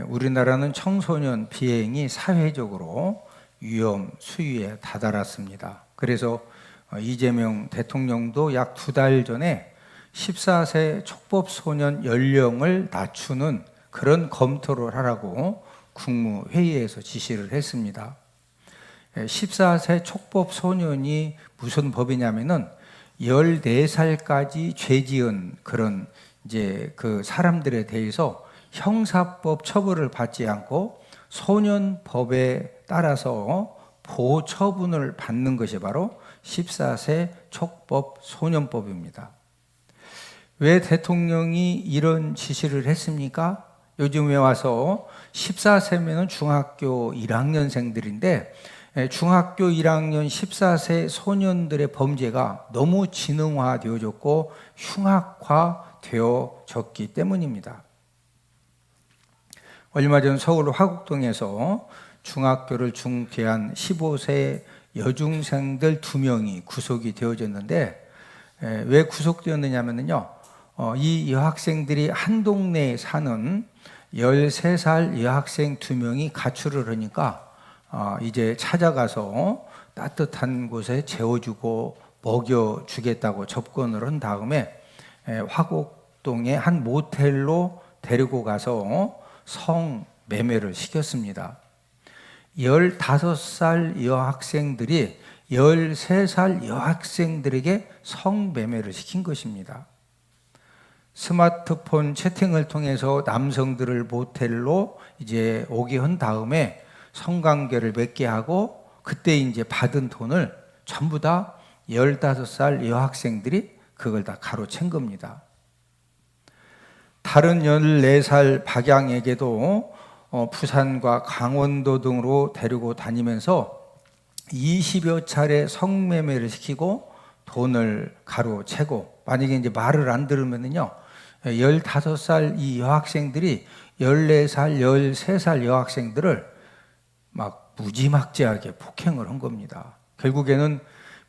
우리나라는 청소년 비행이 사회적으로 위험 수위에 다다랐습니다. 그래서 이재명 대통령도 약 2달 전에 14세 촉법 소년 연령을 낮추는 그런 검토를 하라고 국무회의에서 지시를 했습니다. 14세 촉법 소년이 무슨 법이냐면은 14살까지 죄 지은 그런 그 사람들에 대해서 형사법 처벌을 받지 않고 소년법에 따라서 보호 처분을 받는 것이 바로 14세 촉법 소년법입니다. 왜 대통령이 이런 지시를 했습니까? 요즘에 와서 14세면 중학교 1학년생들인데 중학교 1학년 14세 소년들의 범죄가 너무 지능화되어졌고 흉악화되어졌기 때문입니다. 얼마 전 서울 화곡동에서 중학교를 중퇴한 15세 여중생들 2명이 구속이 되어졌는데 왜 구속되었느냐면요, 이 여학생들이 한 동네에 사는 13살 여학생 2명이 가출을 하니까 이제 찾아가서 따뜻한 곳에 재워주고 먹여주겠다고 접근을 한 다음에 화곡동의 한 모텔로 데리고 가서 성매매를 시켰습니다. 15살 여학생들이 13살 여학생들에게 성매매를 시킨 것입니다. 스마트폰 채팅을 통해서 남성들을 모텔로 이제 오게 한 다음에 성관계를 맺게 하고 그때 이제 받은 돈을 전부 다 15살 여학생들이 그걸 다 가로챈 겁니다. 다른 14살 박양에게도 부산과 강원도 등으로 데리고 다니면서 20여 차례 성매매를 시키고 돈을 가로채고, 만약에 이제 말을 안 들으면요, 15살 이 여학생들이 14살, 13살 여학생들을 막 무지막지하게 폭행을 한 겁니다. 결국에는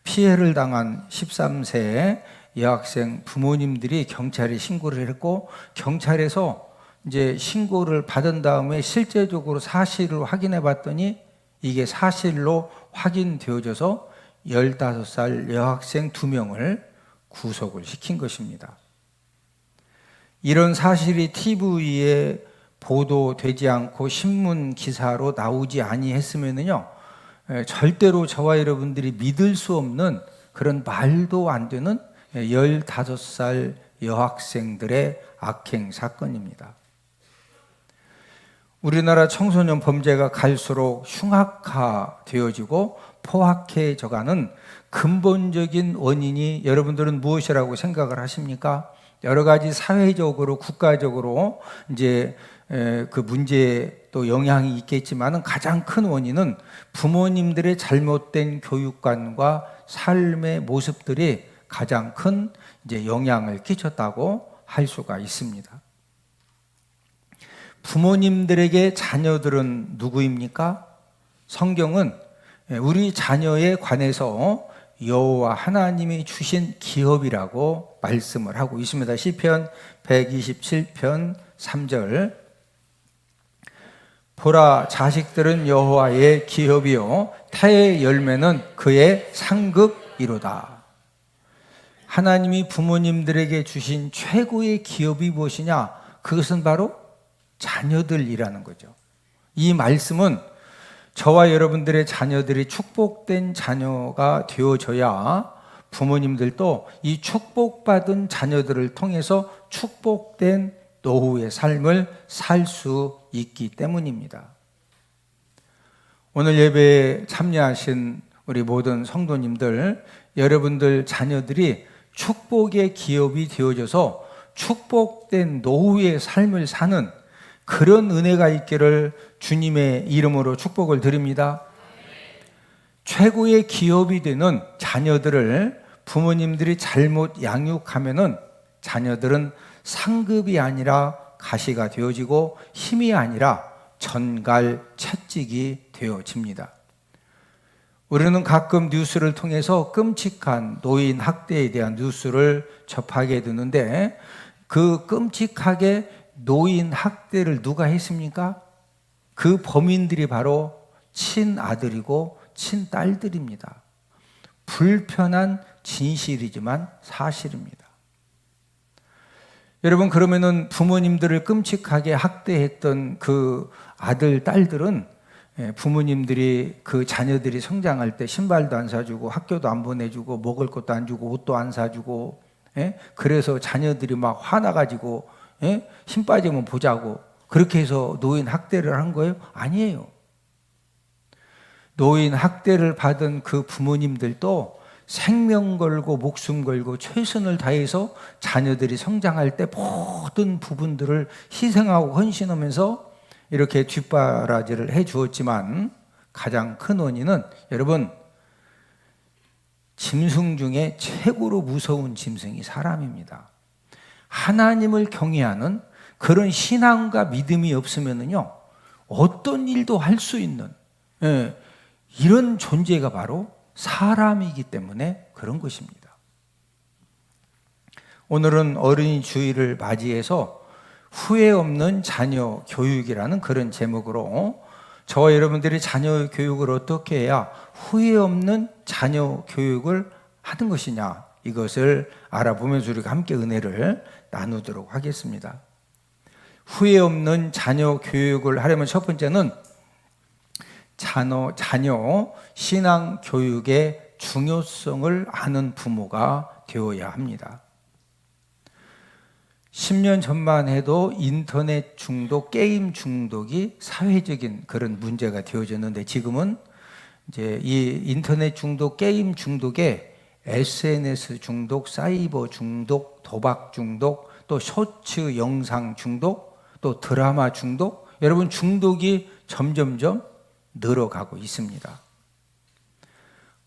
피해를 당한 13세 여학생 부모님들이 경찰에 신고를 했고, 경찰에서 이제 신고를 받은 다음에 실제적으로 사실을 확인해 봤더니 이게 사실로 확인되어져서 15살 여학생 2명을 구속을 시킨 것입니다. 이런 사실이 TV에 보도되지 않고 신문 기사로 나오지 아니했으면요, 절대로 저와 여러분들이 믿을 수 없는 그런 말도 안 되는 15살 여학생들의 악행 사건입니다. 우리나라 청소년 범죄가 갈수록 흉악화되어지고 포악해져가는 근본적인 원인이 여러분들은 무엇이라고 생각을 하십니까? 여러 가지 사회적으로, 국가적으로 이제 그 문제에 또 영향이 있겠지만은 가장 큰 원인은 부모님들의 잘못된 교육관과 삶의 모습들이 가장 큰 이제 영향을 끼쳤다고 할 수가 있습니다. 부모님들에게 자녀들은 누구입니까? 성경은 우리 자녀에 관해서 여호와 하나님이 주신 기업이라고 말씀을 하고 있습니다. 시편 127편 3절, 보라, 자식들은 여호와의 기업이요 태의 열매는 그의 상급이로다. 하나님이 부모님들에게 주신 최고의 기업이 무엇이냐? 그것은 바로 자녀들이라는 거죠. 이 말씀은 저와 여러분들의 자녀들이 축복된 자녀가 되어져야 부모님들도 이 축복받은 자녀들을 통해서 축복된 노후의 삶을 살 수 있기 때문입니다. 오늘 예배에 참여하신 우리 모든 성도님들, 여러분들 자녀들이 축복의 기업이 되어져서 축복된 노후의 삶을 사는 그런 은혜가 있기를 주님의 이름으로 축복을 드립니다. 최고의 기업이 되는 자녀들을 부모님들이 잘못 양육하면은 자녀들은 상급이 아니라 가시가 되어지고 힘이 아니라 전갈 채찍이 되어집니다. 우리는 가끔 뉴스를 통해서 끔찍한 노인 학대에 대한 뉴스를 접하게 되는데 그 끔찍하게 노인 학대를 누가 했습니까? 그 범인들이 바로 친아들이고 친딸들입니다. 불편한 진실이지만 사실입니다. 여러분, 그러면은 부모님들을 끔찍하게 학대했던 그 아들, 딸들은 부모님들이 그 자녀들이 성장할 때 신발도 안 사주고 학교도 안 보내주고 먹을 것도 안 주고 옷도 안 사주고, 그래서 자녀들이 막 화나가지고 힘 빠지면 보자고 그렇게 해서 노인 학대를 한 거예요? 아니에요. 노인 학대를 받은 그 부모님들도 생명 걸고 목숨 걸고 최선을 다해서 자녀들이 성장할 때 모든 부분들을 희생하고 헌신하면서 이렇게 뒷바라지를 해 주었지만, 가장 큰 원인은 여러분, 짐승 중에 최고로 무서운 짐승이 사람입니다. 하나님을 경외하는 그런 신앙과 믿음이 없으면요 어떤 일도 할 수 있는 이런 존재가 바로 사람이기 때문에 그런 것입니다. 오늘은 어린이 주일을 맞이해서 후회 없는 자녀 교육이라는 그런 제목으로 저와 여러분들이 자녀 교육을 어떻게 해야 후회 없는 자녀 교육을 하는 것이냐, 이것을 알아보면서 우리가 함께 은혜를 나누도록 하겠습니다. 후회 없는 자녀 교육을 하려면 첫 번째는 자녀 신앙 교육의 중요성을 아는 부모가 되어야 합니다. 10년 전만 해도 인터넷 중독, 게임 중독이 사회적인 그런 문제가 되어졌는데, 지금은 이제 이 인터넷 중독, 게임 중독에 SNS 중독, 사이버 중독, 도박 중독, 또 쇼츠 영상 중독, 또 드라마 중독, 여러분 중독이 점점점 늘어가고 있습니다.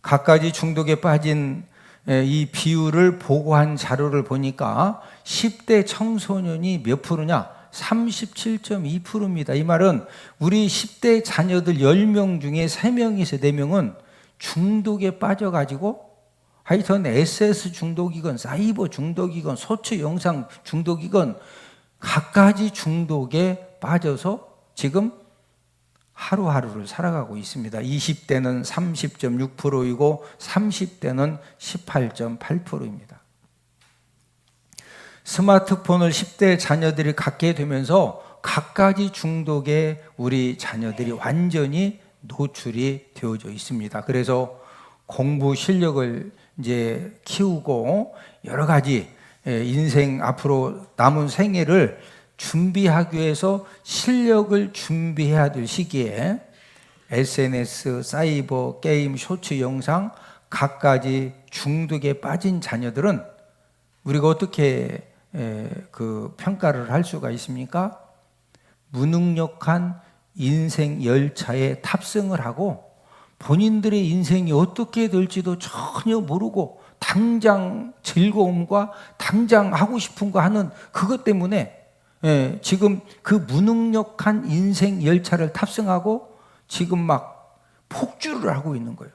각가지 중독에 빠진 이 비율을 보고한 자료를 보니까 10대 청소년이 몇 프로냐? 37.2%입니다. 이 말은 우리 10대 자녀들 10명 중에 3명에서 4명은 중독에 빠져가지고, 하여튼 SS 중독이건 사이버 중독이건 소츠 영상 중독이건 각가지 중독에 빠져서 지금 하루하루를 살아가고 있습니다. 20대는 30.6%이고 30대는 18.8%입니다. 스마트폰을 10대 자녀들이 갖게 되면서 각가지 중독에 우리 자녀들이 완전히 노출이 되어져 있습니다. 그래서 공부 실력을 이제 키우고 여러 가지 인생 앞으로 남은 생애를 준비하기 위해서 실력을 준비해야 될 시기에 SNS, 사이버, 게임, 쇼츠 영상 각가지 중독에 빠진 자녀들은 우리가 어떻게 그 평가를 할 수가 있습니까? 무능력한 인생 열차에 탑승을 하고 본인들의 인생이 어떻게 될지도 전혀 모르고 당장 즐거움과 당장 하고 싶은 거 하는 그것 때문에 지금 그 무능력한 인생 열차를 탑승하고 지금 막 폭주를 하고 있는 거예요.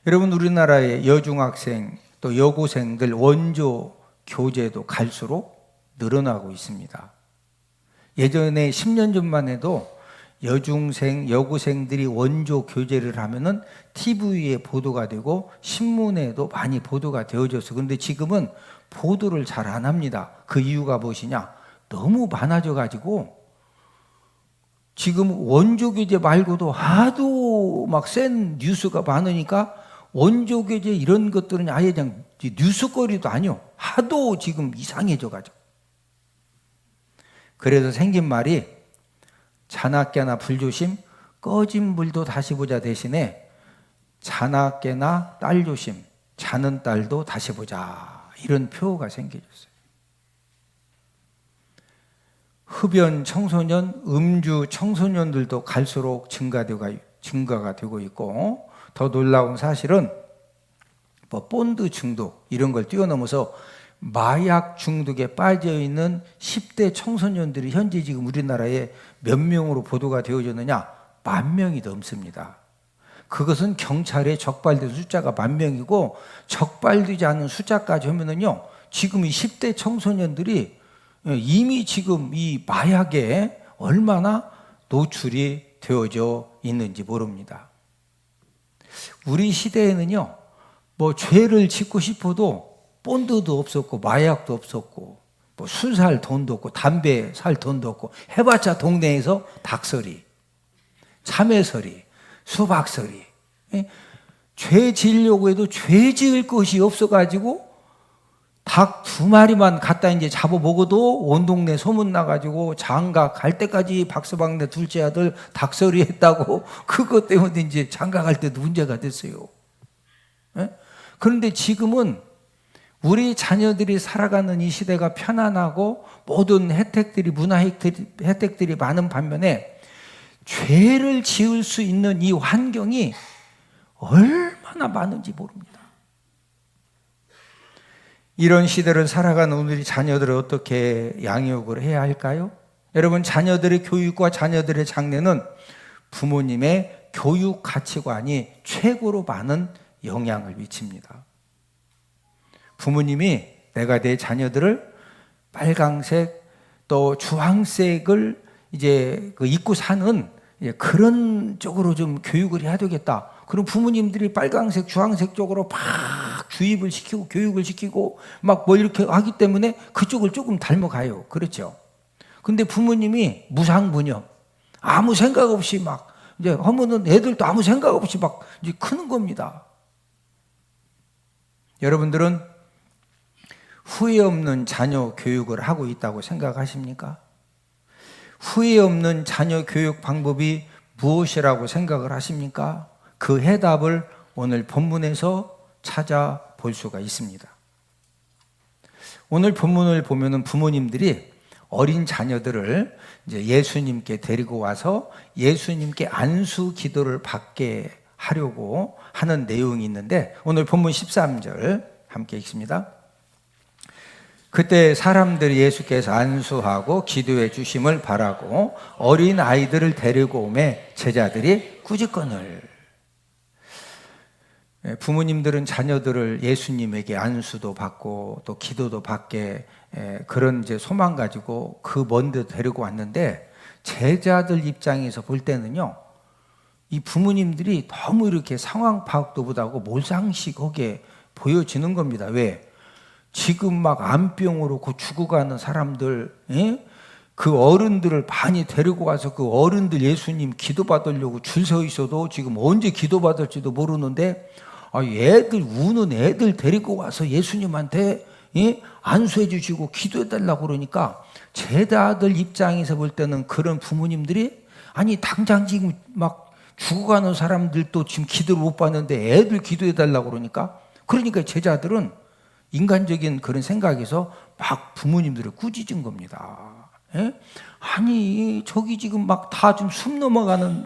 여러분, 우리나라의 여중학생 또 여고생들 원조 교재도 갈수록 늘어나고 있습니다. 예전에 10년 전만 해도 여중생, 여고생들이 원조 교재를 하면은 TV에 보도가 되고 신문에도 많이 보도가 되어졌어요. 그런데 지금은 보도를 잘 안 합니다. 그 이유가 무엇이냐? 너무 많아져 가지고 지금 원조 교재 말고도 하도 막 센 뉴스가 많으니까 원조 교재 이런 것들은 아예 그냥 뉴스거리도 아니요. 하도 지금 이상해져 가지고. 그래서 생긴 말이 자나깨나 불조심, 꺼진 불도 다시 보자 대신에 자나깨나 딸 조심, 자는 딸도 다시 보자, 이런 표어가 생겨졌어요. 흡연 청소년, 음주 청소년들도 갈수록 증가가 되고 있고, 더 놀라운 사실은 본드 중독 이런 걸 뛰어넘어서 마약 중독에 빠져있는 10대 청소년들이 현재 지금 우리나라에 몇 명으로 보도가 되어졌느냐? 10,000명이 넘습니다. 그것은 경찰에 적발된 숫자가 10,000명이고 적발되지 않은 숫자까지 하면은요, 지금 이 10대 청소년들이 이미 지금 이 마약에 얼마나 노출이 되어져 있는지 모릅니다. 우리 시대에는요, 뭐 죄를 짓고 싶어도 본드도 없었고 마약도 없었고 뭐 술 살 돈도 없고 담배 살 돈도 없고 해봤자 동네에서 닭서리, 참외서리, 수박서리. 죄 지으려고 해도 죄 지을 것이 없어가지고 닭 2마리만 갖다 이제 잡아먹어도 온 동네 소문 나가지고 장가 갈 때까지 박서방네 둘째 아들 닭서리 했다고 그것 때문에 이제 장가 갈 때도 문제가 됐어요. 그런데 지금은 우리 자녀들이 살아가는 이 시대가 편안하고 모든 혜택들이, 문화 혜택들이 많은 반면에 죄를 지을 수 있는 이 환경이 얼마나 많은지 모릅니다. 이런 시대를 살아가는 우리 자녀들을 어떻게 양육을 해야 할까요? 여러분, 자녀들의 교육과 자녀들의 장래는 부모님의 교육 가치관이 최고로 많은 영향을 미칩니다. 부모님이 내가 내 자녀들을 빨강색 또 주황색을 이제 입고 사는 그런 쪽으로 좀 교육을 해야 되겠다. 그럼 부모님들이 빨강색, 주황색 쪽으로 막 주입을 시키고 교육을 시키고 막 뭐 이렇게 하기 때문에 그쪽을 조금 닮아가요. 그렇죠? 근데 부모님이 무상부녀, 아무 생각 없이 막 이제 하면은 애들도 아무 생각 없이 막 이제 크는 겁니다. 여러분들은 후회 없는 자녀 교육을 하고 있다고 생각하십니까? 후회 없는 자녀 교육 방법이 무엇이라고 생각을 하십니까? 그 해답을 오늘 본문에서 찾아볼 수가 있습니다. 오늘 본문을 보면은 부모님들이 어린 자녀들을 이제 예수님께 데리고 와서 예수님께 안수 기도를 받게 하려고 하는 내용이 있는데 오늘 본문 13절 함께 읽습니다. 그때 사람들이 예수께서 안수하고 기도해 주심을 바라고 어린 아이들을 데리고 오매 제자들이 꾸짖거늘. 부모님들은 자녀들을 예수님에게 안수도 받고 또 기도도 받게 그런 이제 소망 가지고 그 먼 데 데리고 왔는데 제자들 입장에서 볼 때는요, 이 부모님들이 너무 이렇게 상황 파악도 못하고 몰상식하게 보여지는 겁니다. 왜? 지금 막 암병으로 죽어가는 사람들, 그 어른들을 많이 데리고 와서 그 어른들 예수님 기도 받으려고 줄 서 있어도 지금 언제 기도 받을지도 모르는데 애들 우는 애들 데리고 와서 예수님한테 안수해 주시고 기도해 달라고 그러니까 제자들 입장에서 볼 때는 그런 부모님들이 아니 당장 지금 막 죽어가는 사람들도 지금 기도를 못 받는데 애들 기도해 달라고 그러니까 제자들은 인간적인 그런 생각에서 막 부모님들을 꾸짖은 겁니다. 아니 저기 지금 막 다 좀 숨 넘어가는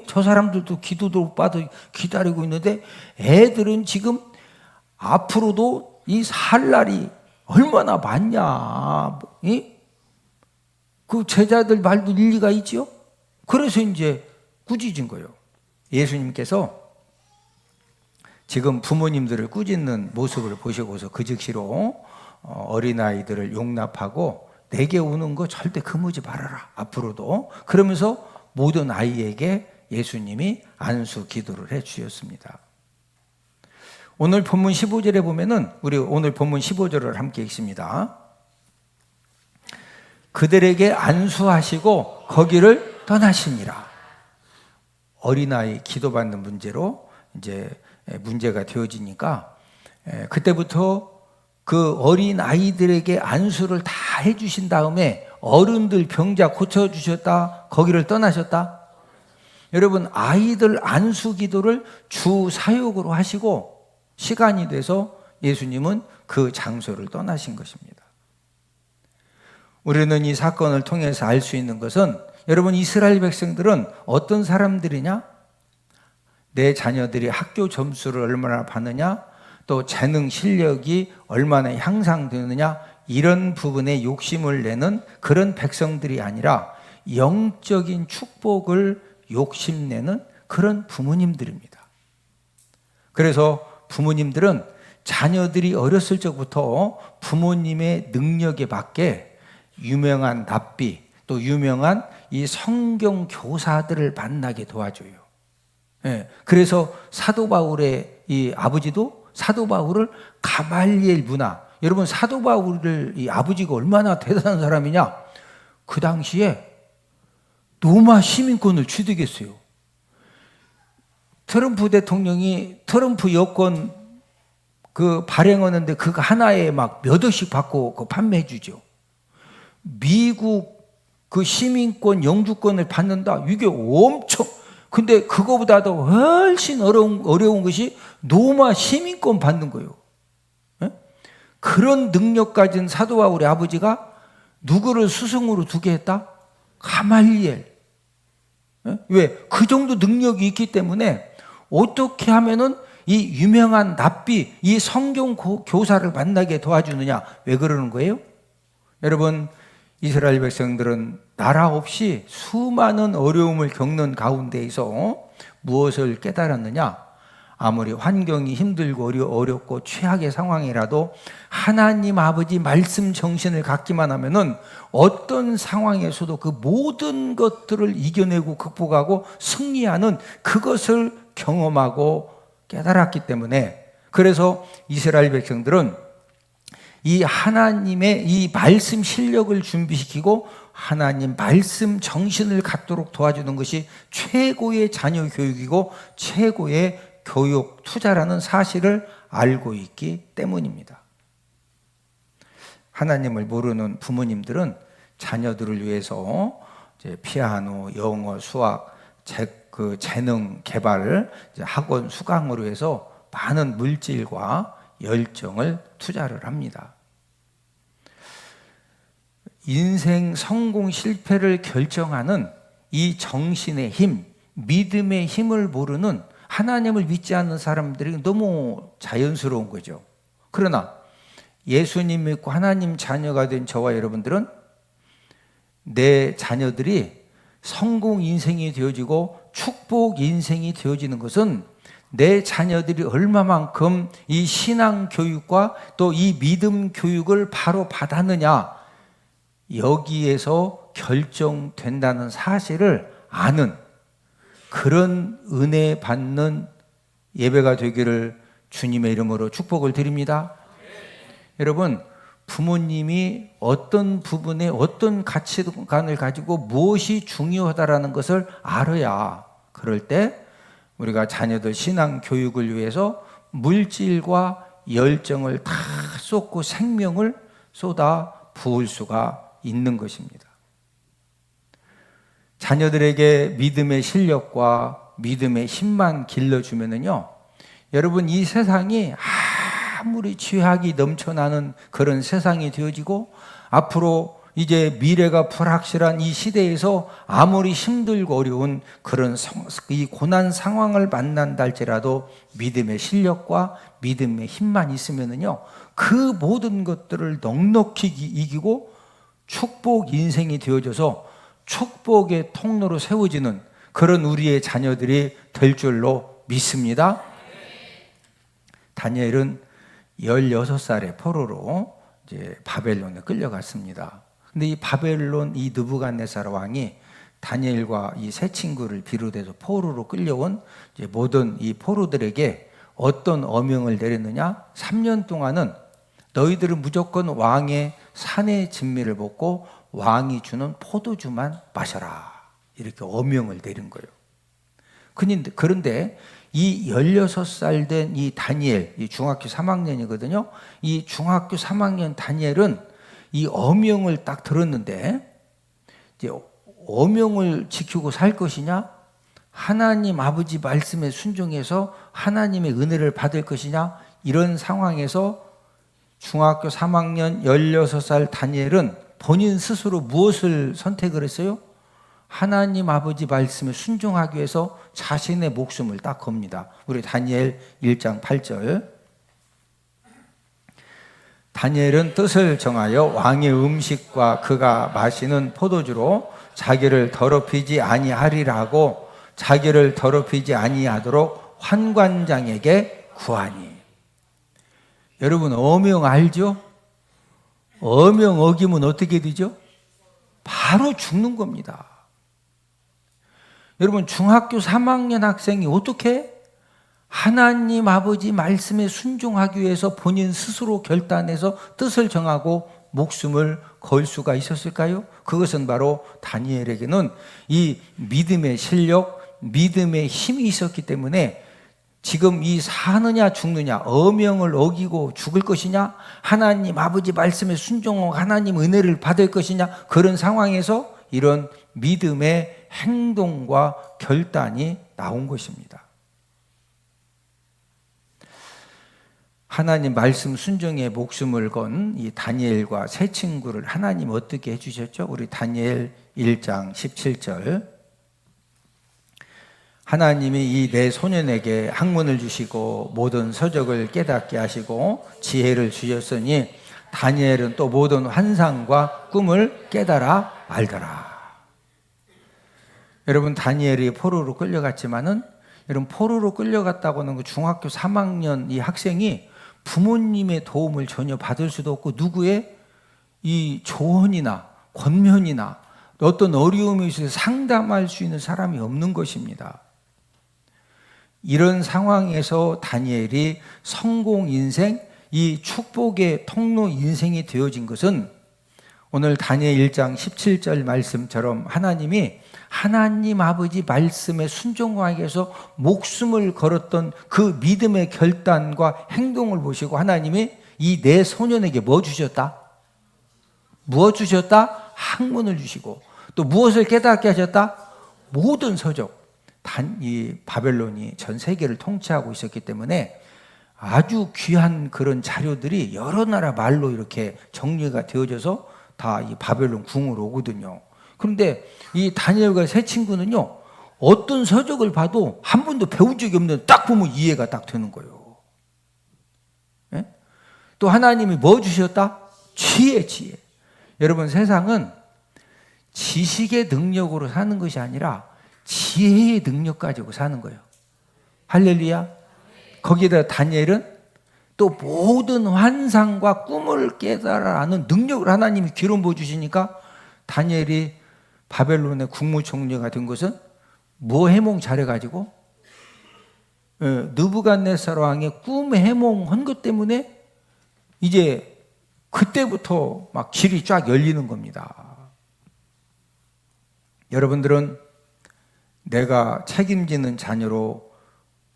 저 사람들도 기도도 못 받아 기다리고 있는데 애들은 지금 앞으로도 이 살 날이 얼마나 많냐. 그 제자들 말도 일리가 있지요. 그래서 이제 꾸짖은 거예요. 예수님께서 지금 부모님들을 꾸짖는 모습을 보시고서 그 즉시로 어린아이들을 용납하고 내게 오는 거 절대 금하지 말아라 앞으로도. 그러면서 모든 아이에게 예수님이 안수 기도를 해 주셨습니다. 오늘 본문 15절에 보면은 우리 오늘 본문 15절을 함께 읽습니다. 그들에게 안수하시고 거기를 떠나시니라. 어린아이 기도받는 문제로 이제 문제가 되어지니까 그때부터 그 어린 아이들에게 안수를 다 해주신 다음에 어른들 병자 고쳐주셨다 거기를 떠나셨다. 여러분 아이들 안수 기도를 주 사역으로 하시고 시간이 돼서 예수님은 그 장소를 떠나신 것입니다. 우리는 이 사건을 통해서 알 수 있는 것은 여러분 이스라엘 백성들은 어떤 사람들이냐? 내 자녀들이 학교 점수를 얼마나 받느냐, 또 재능 실력이 얼마나 향상되느냐 이런 부분에 욕심을 내는 그런 백성들이 아니라 영적인 축복을 욕심내는 그런 부모님들입니다. 그래서 부모님들은 자녀들이 어렸을 적부터 부모님의 능력에 맞게 유명한 랍비, 또 유명한 이 성경 교사들을 만나게 도와줘요. 예, 그래서 사도 바울의 이 아버지도 사도 바울을 가말리엘 문화, 여러분 사도 바울을 이 아버지가 얼마나 대단한 사람이냐? 그 당시에 로마 시민권을 취득했어요. 트럼프 대통령이 트럼프 여권 그 발행하는데 그거 하나에 막 몇 억씩 받고 그 판매해 주죠. 미국 그 시민권 영주권을 받는다. 이게 엄청, 근데 그거보다도 훨씬 어려운 것이 로마 시민권 받는 거예요. 예? 그런 능력 가진 사도 바울의 아버지가 누구를 스승으로 두게 했다? 가말리엘. 예? 왜? 그 정도 능력이 있기 때문에 어떻게 하면은 이 유명한 랍비, 이 성경 교사를 만나게 도와주느냐? 왜 그러는 거예요? 여러분, 이스라엘 백성들은 나라 없이 수많은 어려움을 겪는 가운데에서 무엇을 깨달았느냐? 아무리 환경이 힘들고 어렵고 최악의 상황이라도 하나님 아버지 말씀 정신을 갖기만 하면은 어떤 상황에서도 그 모든 것들을 이겨내고 극복하고 승리하는 그것을 경험하고 깨달았기 때문에, 그래서 이스라엘 백성들은 이 하나님의 이 말씀 실력을 준비시키고 하나님 말씀 정신을 갖도록 도와주는 것이 최고의 자녀 교육이고 최고의 교육 투자라는 사실을 알고 있기 때문입니다. 하나님을 모르는 부모님들은 자녀들을 위해서 이제 피아노, 영어, 수학, 재능 개발 학원 수강으로 해서 많은 물질과 열정을 투자를 합니다. 인생 성공 실패를 결정하는 이 정신의 힘, 믿음의 힘을 모르는 하나님을 믿지 않는 사람들이 너무 자연스러운 거죠. 그러나 예수님 믿고 하나님 자녀가 된 저와 여러분들은 내 자녀들이 성공 인생이 되어지고 축복 인생이 되어지는 것은 내 자녀들이 얼마만큼 이 신앙 교육과 또 이 믿음 교육을 바로 받았느냐, 여기에서 결정된다는 사실을 아는 그런 은혜 받는 예배가 되기를 주님의 이름으로 축복을 드립니다. 여러분, 부모님이 어떤 부분에 어떤 가치관을 가지고 무엇이 중요하다라는 것을 알아야, 그럴 때 우리가 자녀들 신앙 교육을 위해서 물질과 열정을 다 쏟고 생명을 쏟아 부을 수가 있는 것입니다. 자녀들에게 믿음의 실력과 믿음의 힘만 길러주면은요, 여러분 이 세상이 아무리 죄악이 넘쳐나는 그런 세상이 되어지고 앞으로 이제 미래가 불확실한 이 시대에서 아무리 힘들고 어려운 그런 이 고난 상황을 만난다 할지라도 믿음의 실력과 믿음의 힘만 있으면은요, 그 모든 것들을 넉넉히 이기고 축복 인생이 되어져서 축복의 통로로 세워지는 그런 우리의 자녀들이 될 줄로 믿습니다. 다니엘은 16살의 포로로 이제 바벨론에 끌려갔습니다. 근데 이 바벨론 이 느부갓네살 왕이 다니엘과 이 세 친구를 비롯해서 포로로 끌려온 이제 모든 이 포로들에게 어떤 어명을 내렸느냐? 3년 동안은 너희들은 무조건 왕의 사내 진미를 먹고 왕이 주는 포도주만 마셔라, 이렇게 어명을 내린 거예요. 그런데 이 16살 된 이 다니엘, 이 중학교 3학년이거든요. 이 중학교 3학년 다니엘은 이 어명을 딱 들었는데, 이제 어명을 지키고 살 것이냐, 하나님 아버지 말씀에 순종해서 하나님의 은혜를 받을 것이냐, 이런 상황에서 중학교 3학년 16살 다니엘은 본인 스스로 무엇을 선택을 했어요? 하나님 아버지 말씀에 순종하기 위해서 자신의 목숨을 딱 겁니다. 우리 다니엘 1장 8절. 다니엘은 뜻을 정하여 왕의 음식과 그가 마시는 포도주로 자기를 더럽히지 아니하리라 하고 자기를 더럽히지 아니하도록 환관장에게 구하니. 여러분 어명 알죠? 어명 어기면 어떻게 되죠? 바로 죽는 겁니다. 여러분 중학교 3학년 학생이 어떻게 하나님 아버지 말씀에 순종하기 위해서 본인 스스로 결단해서 뜻을 정하고 목숨을 걸 수가 있었을까요? 그것은 바로 다니엘에게는 이 믿음의 실력, 믿음의 힘이 있었기 때문에 지금 이 사느냐 죽느냐, 어명을 어기고 죽을 것이냐, 하나님 아버지 말씀에 순종하고 하나님 은혜를 받을 것이냐, 그런 상황에서 이런 믿음의 행동과 결단이 나온 것입니다. 하나님 말씀 순종에 목숨을 건 이 다니엘과 세 친구를 하나님 어떻게 해주셨죠? 우리 다니엘 1장 17절. 하나님이 이 네 소년에게 학문을 주시고 모든 서적을 깨닫게 하시고 지혜를 주셨으니 다니엘은 또 모든 환상과 꿈을 깨달아 알더라. 여러분 다니엘이 포로로 끌려갔지만은 여러분 포로로 끌려갔다고는 그 중학교 3학년 이 학생이 부모님의 도움을 전혀 받을 수도 없고 누구의 이 조언이나 권면이나 어떤 어려움에 있어서 상담할 수 있는 사람이 없는 것입니다. 이런 상황에서 다니엘이 성공 인생, 이 축복의 통로 인생이 되어진 것은 오늘 다니엘 1장 17절 말씀처럼 하나님이 하나님 아버지 말씀에 순종하기 위해서 목숨을 걸었던 그 믿음의 결단과 행동을 보시고 하나님이 이 네 소년에게 뭐 주셨다? 무엇 주셨다? 학문을 주시고 또 무엇을 깨닫게 하셨다? 모든 서적. 이 바벨론이 전 세계를 통치하고 있었기 때문에 아주 귀한 그런 자료들이 여러 나라 말로 이렇게 정리가 되어져서 다 이 바벨론 궁으로 오거든요. 그런데 이 다니엘과 세 친구는요, 어떤 서적을 봐도 한 번도 배운 적이 없는데 딱 보면 이해가 딱 되는 거예요. 예? 또 하나님이 뭐 주셨다? 지혜. 여러분 세상은 지식의 능력으로 사는 것이 아니라 지혜의 능력 가지고 사는 거예요. 할렐루야. 거기에다 다니엘은 또 모든 환상과 꿈을 깨달아 아는 능력을 하나님이 기름 부어주시니까 다니엘이 바벨론의 국무총리가 된 것은 뭐 해몽 잘해가지고 느부갓네살 왕의 꿈 해몽한 것 때문에 이제 그때부터 막 길이 쫙 열리는 겁니다. 여러분들은 내가 책임지는 자녀로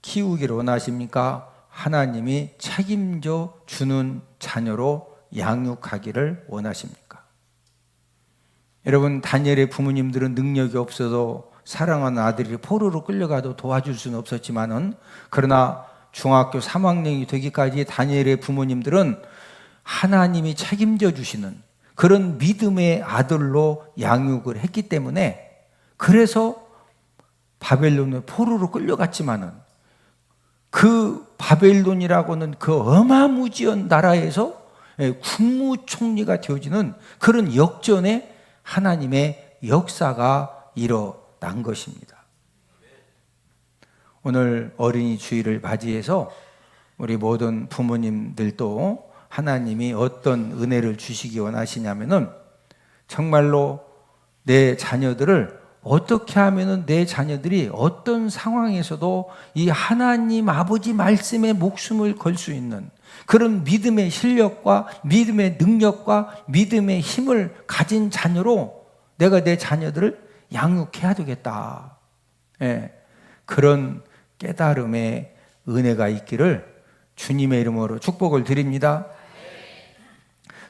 키우기를 원하십니까? 하나님이 책임져 주는 자녀로 양육하기를 원하십니까? 여러분 다니엘의 부모님들은 능력이 없어도 사랑하는 아들이 포로로 끌려가도 도와줄 수는 없었지만은 그러나 중학교 3학년이 되기까지 다니엘의 부모님들은 하나님이 책임져 주시는 그런 믿음의 아들로 양육을 했기 때문에 그래서 바벨론의 포로로 끌려갔지만은 그 바벨론이라고는 그 어마무지한 나라에서 국무총리가 되어지는 그런 역전에 하나님의 역사가 일어난 것입니다. 오늘 어린이 주일을 맞이해서 우리 모든 부모님들도 하나님이 어떤 은혜를 주시기 원하시냐면은 정말로 내 자녀들을 어떻게 하면은 내 자녀들이 어떤 상황에서도 이 하나님 아버지 말씀에 목숨을 걸 수 있는 그런 믿음의 실력과 믿음의 능력과 믿음의 힘을 가진 자녀로 내가 내 자녀들을 양육해야 되겠다. 예, 그런 깨달음의 은혜가 있기를 주님의 이름으로 축복을 드립니다.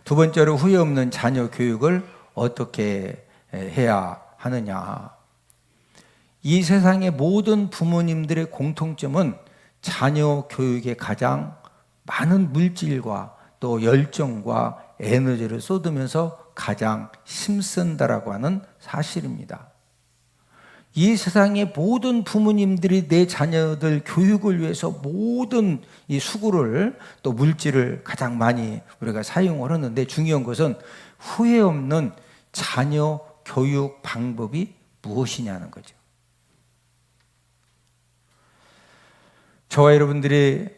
두 번째로 후회 없는 자녀 교육을 어떻게 해야 하느냐. 이 세상의 모든 부모님들의 공통점은 자녀 교육에 가장 많은 물질과 또 열정과 에너지를 쏟으면서 가장 힘쓴다라고 하는 사실입니다. 이 세상의 모든 부모님들이 내 자녀들 교육을 위해서 모든 이 수고를 또 물질을 가장 많이 우리가 사용을 하는데 중요한 것은 후회 없는 자녀 교육 방법이 무엇이냐는 거죠. 저와 여러분들이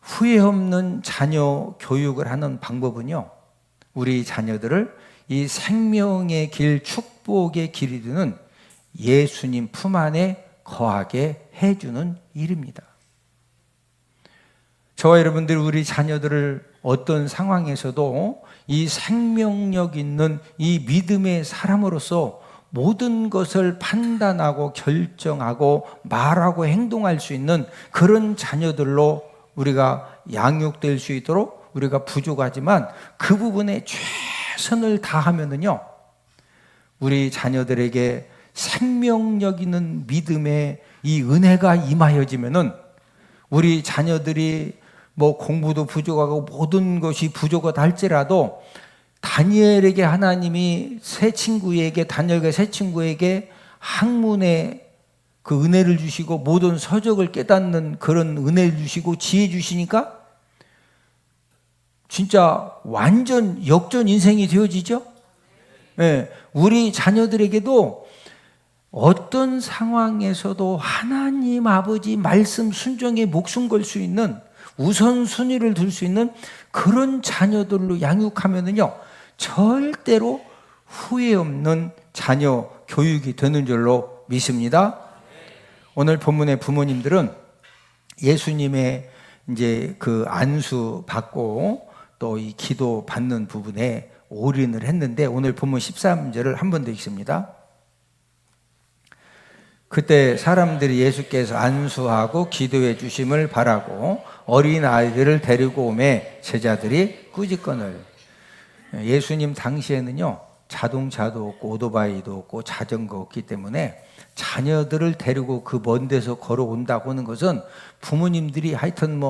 후회 없는 자녀 교육을 하는 방법은요, 우리 자녀들을 이 생명의 길, 축복의 길이 되는 예수님 품 안에 거하게 해주는 일입니다. 저와 여러분들이 우리 자녀들을 어떤 상황에서도 이 생명력 있는 이 믿음의 사람으로서 모든 것을 판단하고 결정하고 말하고 행동할 수 있는 그런 자녀들로 우리가 양육될 수 있도록 우리가 부족하지만 그 부분에 최선을 다하면은요, 우리 자녀들에게 생명력 있는 믿음의 이 은혜가 임하여지면은 우리 자녀들이 뭐 공부도 부족하고 모든 것이 부족하다 할지라도 다니엘에게 하나님이 다니엘과 세 친구에게 학문의 그 은혜를 주시고 모든 서적을 깨닫는 그런 은혜를 주시고 지혜 주시니까 진짜 완전 역전 인생이 되어지죠. 네, 우리 자녀들에게도 어떤 상황에서도 하나님 아버지 말씀 순종에 목숨 걸 수 있는 우선순위를 둘 수 있는 그런 자녀들로 양육하면은요, 절대로 후회 없는 자녀 교육이 되는 줄로 믿습니다. 오늘 본문의 부모님들은 예수님의 이제 그 안수 받고 또 이 기도 받는 부분에 올인을 했는데, 오늘 본문 13절을 한 번 더 읽습니다. 그때 사람들이 예수께서 안수하고 기도해 주심을 바라고 어린 아이들을 데리고 오매 제자들이 꾸짖거늘. 예수님 당시에는요, 자동차도 없고 오토바이도 없고 자전거 없기 때문에 자녀들을 데리고 그 먼 데서 걸어온다고 하는 것은 부모님들이 하여튼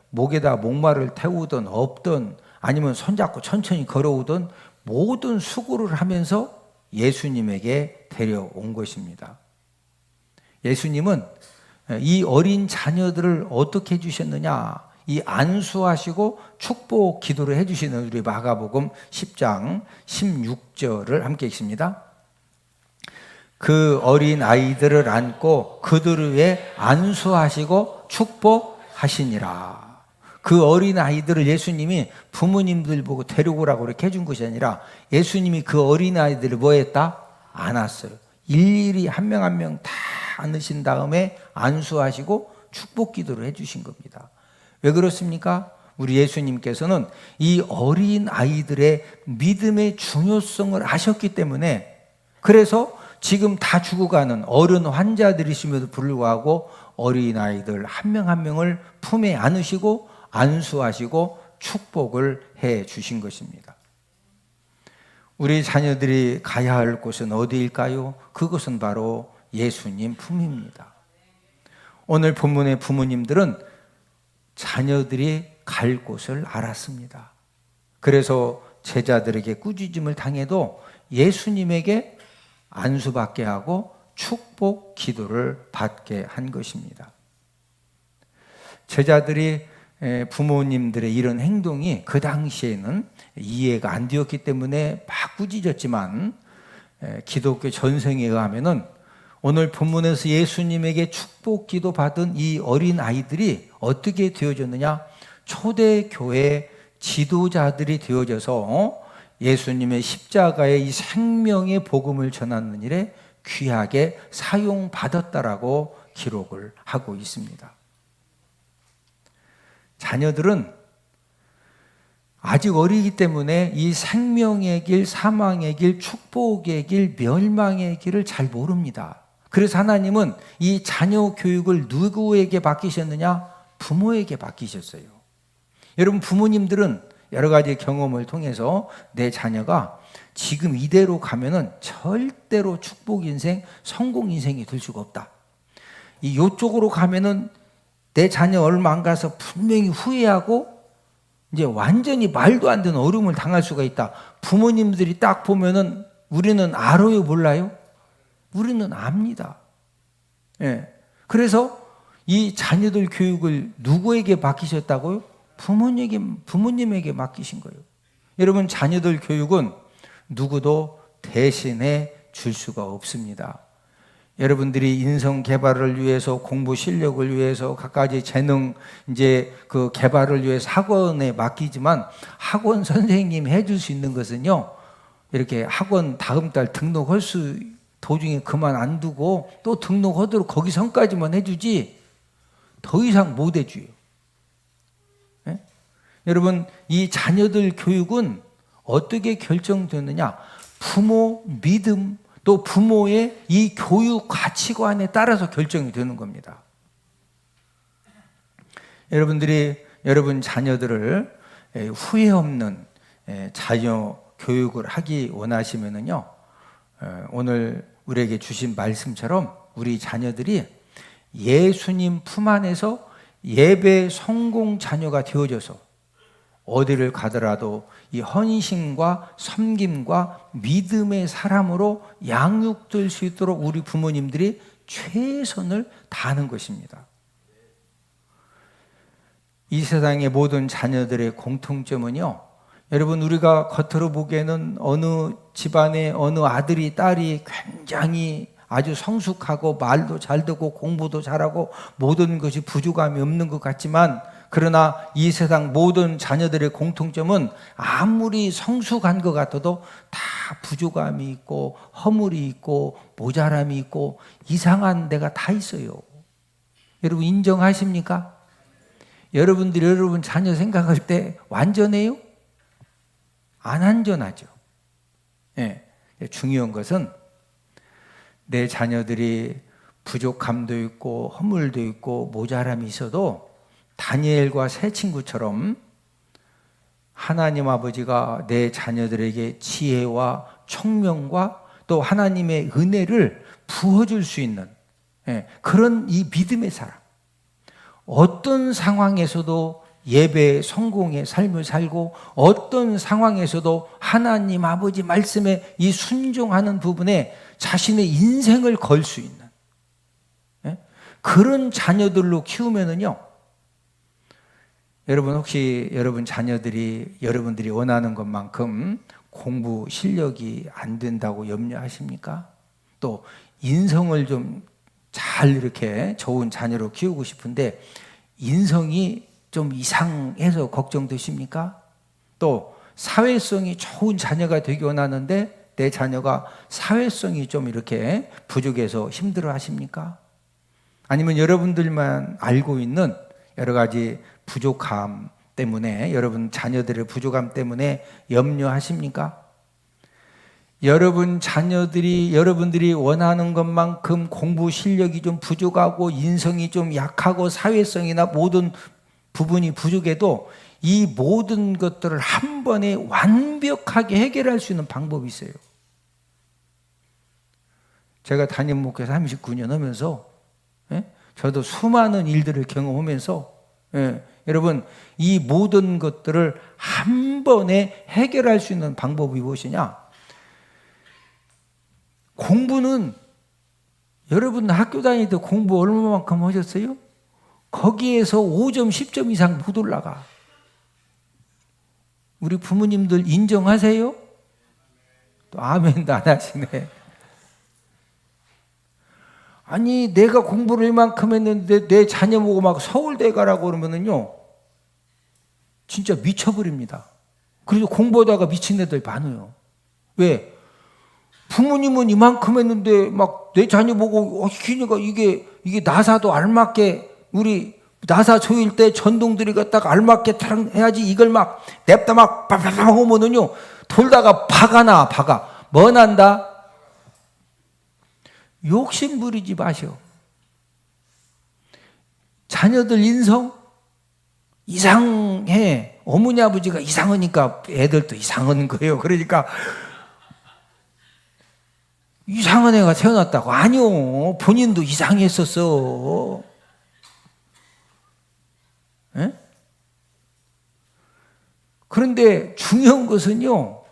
목에다 목마를 태우든 없든 아니면 손잡고 천천히 걸어오든 모든 수고를 하면서 예수님에게 데려온 것입니다. 예수님은 이 어린 자녀들을 어떻게 해주셨느냐, 이 안수하시고 축복 기도를 해주시는 우리 마가복음 10장 16절을 함께 읽습니다. 그 어린 아이들을 안고 그들을 위해 안수하시고 축복하시니라. 그 어린 아이들을 예수님이 부모님들 보고 데려오라고 그렇게 해준 것이 아니라 예수님이 그 어린 아이들을 뭐 했다? 안았어요. 일일이 한 명 한 명 다 안으신 다음에 안수하시고 축복 기도를 해주신 겁니다. 왜 그렇습니까? 우리 예수님께서는 이 어린 아이들의 믿음의 중요성을 아셨기 때문에, 그래서 지금 다 죽어가는 어른 환자들이심에도 불구하고 어린 아이들 한 명 한 명을 품에 안으시고 안수하시고 축복을 해 주신 것입니다. 우리 자녀들이 가야 할 곳은 어디일까요? 그것은 바로 예수님 품입니다. 오늘 본문의 부모님들은 자녀들이 갈 곳을 알았습니다. 그래서 제자들에게 꾸짖음을 당해도 예수님에게 안수받게 하고 축복 기도를 받게 한 것입니다. 제자들이 부모님들의 이런 행동이 그 당시에는 이해가 안 되었기 때문에 막 꾸짖었지만, 기독교 전생에 의하면은 오늘 본문에서 예수님에게 축복 기도 받은 이 어린 아이들이 어떻게 되어졌느냐? 초대교회 지도자들이 되어져서 예수님의 십자가의 이 생명의 복음을 전하는 일에 귀하게 사용받았다라고 기록을 하고 있습니다. 자녀들은 아직 어리기 때문에 이 생명의 길, 사망의 길, 축복의 길, 멸망의 길을 잘 모릅니다. 그래서 하나님은 이 자녀 교육을 누구에게 맡기셨느냐? 부모에게 맡기셨어요. 여러분, 부모님들은 여러 가지 경험을 통해서 내 자녀가 지금 이대로 가면은 절대로 축복 인생, 성공 인생이 될 수가 없다. 이쪽으로 가면은 내 자녀 얼마 안 가서 분명히 후회하고 이제 완전히 말도 안 되는 어려움을 당할 수가 있다. 부모님들이 딱 보면은 우리는 알아요, 몰라요? 우리는 압니다. 예. 그래서 이 자녀들 교육을 누구에게 맡기셨다고요? 부모님에게 맡기신 거예요. 여러분, 자녀들 교육은 누구도 대신해 줄 수가 없습니다. 여러분들이 인성 개발을 위해서, 공부 실력을 위해서, 갖가지 재능 이제 그 개발을 위해서 학원에 맡기지만, 학원 선생님 해줄 수 있는 것은요, 이렇게 학원 다음 달 등록할 수 도중에 그만 안 두고 또 등록하도록 거기 선까지만 해주지 더 이상 못 해줘요. 예? 여러분, 이 자녀들 교육은 어떻게 결정되느냐? 부모 믿음, 또 부모의 이 교육 가치관에 따라서 결정이 되는 겁니다. 여러분들이 여러분 자녀들을 후회 없는 자녀 교육을 하기 원하시면은요, 오늘 우리에게 주신 말씀처럼 우리 자녀들이 예수님 품 안에서 예배 성공 자녀가 되어져서 어디를 가더라도 이 헌신과 섬김과 믿음의 사람으로 양육될 수 있도록 우리 부모님들이 최선을 다하는 것입니다. 이 세상의 모든 자녀들의 공통점은요, 여러분, 우리가 겉으로 보기에는 어느 집안의 어느 아들이 딸이 굉장히 아주 성숙하고 말도 잘 듣고 공부도 잘하고 모든 것이 부족함이 없는 것 같지만, 그러나 이 세상 모든 자녀들의 공통점은 아무리 성숙한 것 같아도 다 부족함이 있고 허물이 있고 모자람이 있고 이상한 데가 다 있어요. 여러분 인정하십니까? 여러분들이 여러분 자녀 생각할 때 완전해요? 안 안전하죠. 예, 중요한 것은 내 자녀들이 부족함도 있고 허물도 있고 모자람이 있어도 다니엘과 세 친구처럼 하나님 아버지가 내 자녀들에게 지혜와 총명과 또 하나님의 은혜를 부어줄 수 있는 그런 이 믿음의 사람, 어떤 상황에서도 예배 성공의 삶을 살고 어떤 상황에서도 하나님 아버지 말씀에 이 순종하는 부분에 자신의 인생을 걸 수 있는 그런 자녀들로 키우면은요, 여러분 혹시 여러분 자녀들이 여러분들이 원하는 것만큼 공부 실력이 안 된다고 염려하십니까? 또 인성을 좀 잘 이렇게 좋은 자녀로 키우고 싶은데 인성이 좀 이상해서 걱정되십니까? 또 사회성이 좋은 자녀가 되기 원하는데 내 자녀가 사회성이 좀 이렇게 부족해서 힘들어 하십니까? 아니면 여러분들만 알고 있는 여러 가지 부족함 때문에, 여러분 자녀들의 부족함 때문에 염려하십니까? 여러분 자녀들이 여러분들이 원하는 것만큼 공부 실력이 좀 부족하고 인성이 좀 약하고 사회성이나 모든 부분이 부족해도 이 모든 것들을 한 번에 완벽하게 해결할 수 있는 방법이 있어요. 제가 담임 목회 39년 하면서 저도 수많은 일들을 경험하면서 여러분 이 모든 것들을 한 번에 해결할 수 있는 방법이 무엇이냐? 공부는 여러분 학교 다닐 때 공부 얼마만큼 하셨어요? 거기에서 5점, 10점 이상 못 올라가. 우리 부모님들 인정하세요? 또 아멘도 안 하시네. 아니 내가 공부를 이만큼 했는데 내 자녀 보고 막 서울대 가라고 그러면은요 진짜 미쳐버립니다. 그래서 공부하다가 미친 애들 많아요. 왜? 부모님은 이만큼 했는데 막 내 자녀 보고 시키니까 이게 나사도 알맞게 우리 나사 조일 때 전동들이 갖다가 알맞게 해야지 이걸 막 냅다 막 빠바바 하면은요 돌다가 박아 뭐 난다? 욕심 부리지 마셔. 자녀들 인성 이상해. 어머니 아버지가 이상하니까 애들도 이상한 거예요. 그러니까 이상한 애가 태어났다고. 아니요, 본인도 이상했었어. 에? 그런데 중요한 것은요,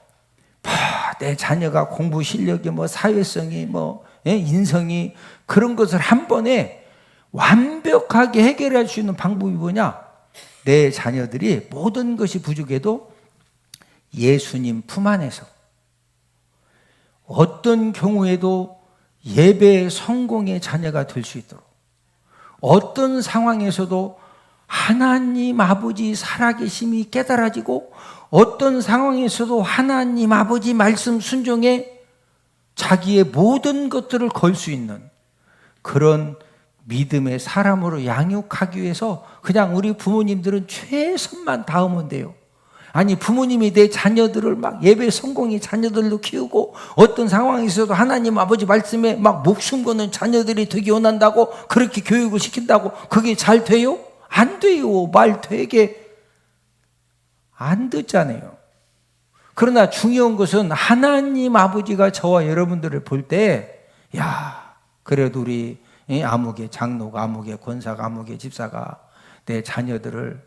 내 자녀가 공부 실력이 뭐 사회성이 뭐 인성이 그런 것을 한 번에 완벽하게 해결할 수 있는 방법이 뭐냐? 내 자녀들이 모든 것이 부족해도 예수님 품 안에서 어떤 경우에도 예배 성공의 자녀가 될 수 있도록, 어떤 상황에서도 하나님 아버지 살아계심이 깨달아지고, 어떤 상황에서도 하나님 아버지 말씀 순종에 자기의 모든 것들을 걸 수 있는 그런 믿음의 사람으로 양육하기 위해서 그냥 우리 부모님들은 최선만 다하면 돼요. 아니, 부모님이 내 자녀들을 막 예배 성공의 자녀들로 키우고, 어떤 상황에서도 하나님 아버지 말씀에 막 목숨 거는 자녀들이 되기 원한다고 그렇게 교육을 시킨다고 그게 잘 돼요? 안 돼요. 말 되게 안 듣잖아요. 그러나 중요한 것은 하나님 아버지가 저와 여러분들을 볼 때, 야, 그래도 우리 아무개 장로가, 아무개 권사가, 아무개 집사가 내 자녀들을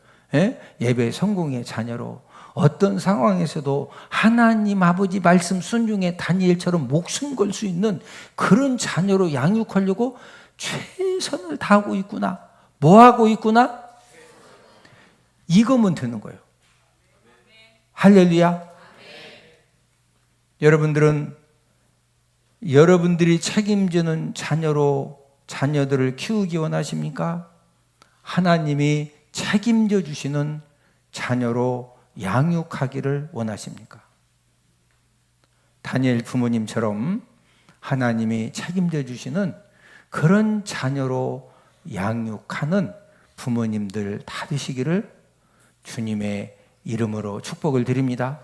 예배 성공의 자녀로 어떤 상황에서도 하나님 아버지 말씀 순종의 다니엘처럼 목숨 걸 수 있는 그런 자녀로 양육하려고 최선을 다하고 있구나. 뭐 하고 있구나? 이거면 되는 거예요. 할렐루야. 여러분들은 여러분들이 책임지는 자녀로 자녀들을 키우기 원하십니까? 하나님이 책임져 주시는 자녀로 양육하기를 원하십니까? 다니엘 부모님처럼 하나님이 책임져 주시는 그런 자녀로 양육하는 부모님들 다 되시기를 주님의 이름으로 축복을 드립니다.